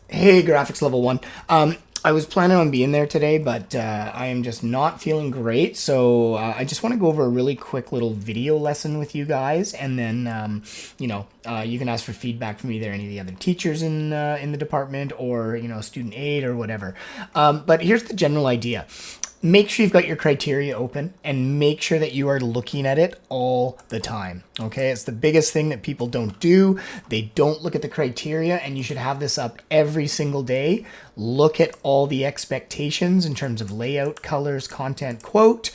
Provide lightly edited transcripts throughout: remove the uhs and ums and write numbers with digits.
Hey, graphics level one. I was planning on being there today, but I am just not feeling great. So I just want to go over a really quick little video lesson with you guys, and then you can ask for feedback from either any of the other teachers in the department, or student aid or whatever. But here's the general idea. Make sure you've got your criteria open and make sure that you are looking at it all the time. Okay, it's the biggest thing that people don't do. They don't look at the criteria, and you should have this up every single day. Look at all the expectations in terms of layout, colors, content, quote.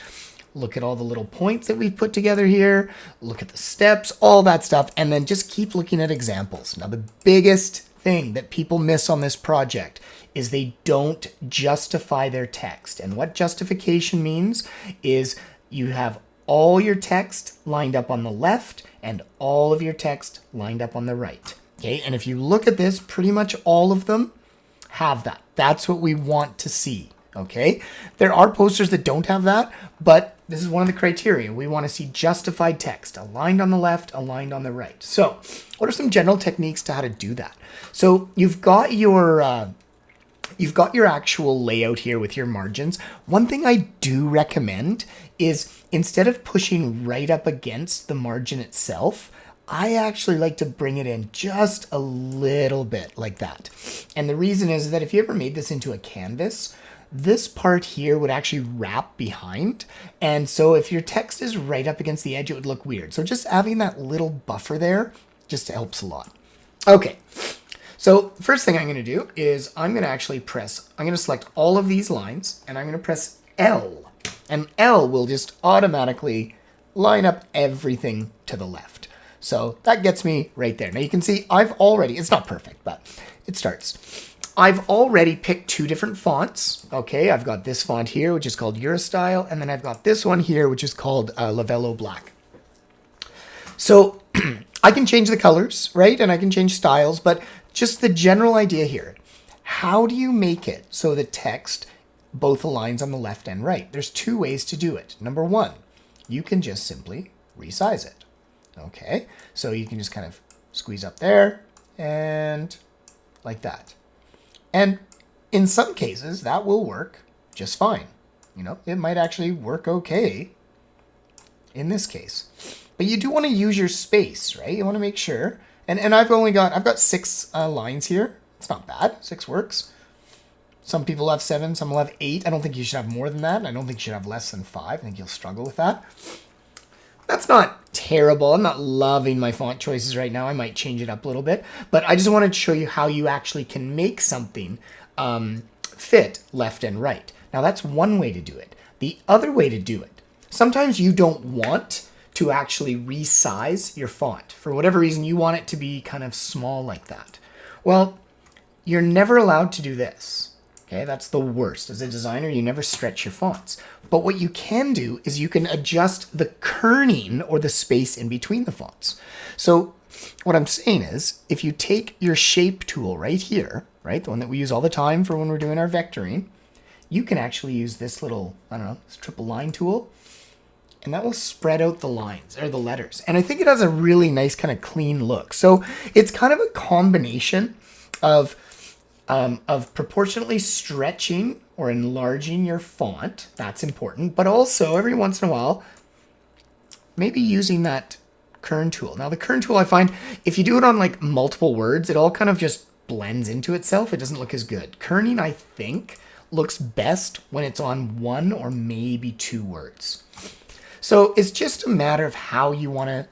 Look at all the little points that we've put together here. Look at the steps, all that stuff, and then just keep looking at examples. Now, the biggest thing that people miss on this project is they don't justify their text. And what justification means is you have all your text lined up on the left and all of your text lined up on the right. Okay, and if you look at this, pretty much all of them have that. That's what we want to see. Okay, there are posters that don't have that, but this is one of the criteria. We want to see justified text, aligned on the left, aligned on the right. So what are some general techniques to how to do that? So you've got your actual layout here with your margins. One thing I do recommend is, instead of pushing right up against the margin itself, I actually like to bring it in just a little bit like that. And the reason is that if you ever made this into a canvas, this part here would actually wrap behind. And so if your text is right up against the edge, it would look weird. So just having that little buffer there just helps a lot. Okay. So first thing I'm going to do is I'm going to select all of these lines, and I'm going to press L. And L will just automatically line up everything to the left. So that gets me right there. Now you can see it's not perfect, but it starts. I've already picked two different fonts. Okay, I've got this font here, which is called Eurostyle, and then I've got this one here, which is called Lavello Black. So I can change the colors, right? And I can change styles, but just the general idea here. How do you make it so the text both aligns on the left and right? There's two ways to do it. Number one, you can just simply resize it. Okay, so you can just kind of squeeze up there and like that. And in some cases, that will work just fine. It might actually work okay in this case. But you do want to use your space, right? You want to make sure. And I've got 6 lines here. It's not bad. 6 works. Some people have 7, some will have 8. I don't think you should have more than that. I don't think you should have less than 5. I think you'll struggle with that. That's not terrible. I'm not loving my font choices right now. I might change it up a little bit. But I just wanted to show you how you actually can make something fit left and right. Now, that's one way to do it. The other way to do it, sometimes you don't want to actually resize your font. For whatever reason, you want it to be kind of small like that. Well, you're never allowed to do this. Okay, that's the worst. As a designer, you never stretch your fonts. But what you can do is you can adjust the kerning, or the space in between the fonts. So what I'm saying is, if you take your shape tool right here, right, the one that we use all the time for when we're doing our vectoring, you can actually use this little, this triple line tool, and that will spread out the lines, or the letters. And I think it has a really nice kind of clean look. So it's kind of a combination of proportionately stretching or enlarging your font. That's important. But also, every once in a while, maybe using that kern tool. Now, the kern tool, I find, if you do it on like multiple words, it all kind of just blends into itself. It doesn't look as good. Kerning, I think, looks best when it's on 1 or maybe 2 words. So it's just a matter of how you want to,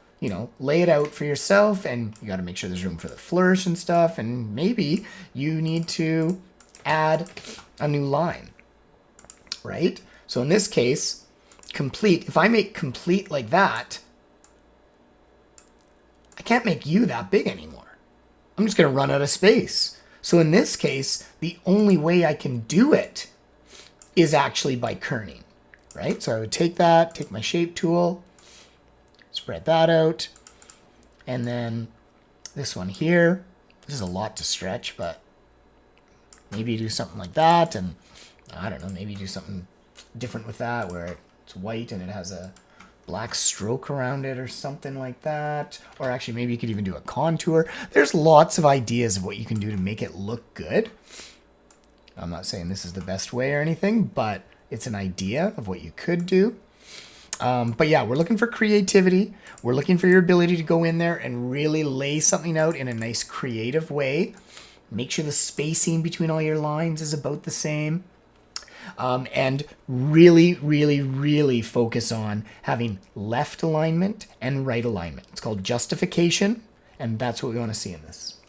lay it out for yourself, and you got to make sure there's room for the flourish and stuff, and maybe you need to add a new line, right? So in this case, complete, if I make complete like that, I can't make you that big anymore. I'm just going to run out of space. So in this case, the only way I can do it is actually by kerning, right? So I would take my shape tool, spread that out, and then this one here, this is a lot to stretch, but maybe do something like that, and I don't know, maybe do something different with that where it's white and it has a black stroke around it or something like that. Or actually, maybe you could even do a contour. There's lots of ideas of what you can do to make it look good. I'm not saying this is the best way or anything, but it's an idea of what you could do. But yeah, we're looking for creativity. We're looking for your ability to go in there and really lay something out in a nice creative way. Make sure the spacing between all your lines is about the same. And really, really, really focus on having left alignment and right alignment. It's called justification, and that's what we want to see in this.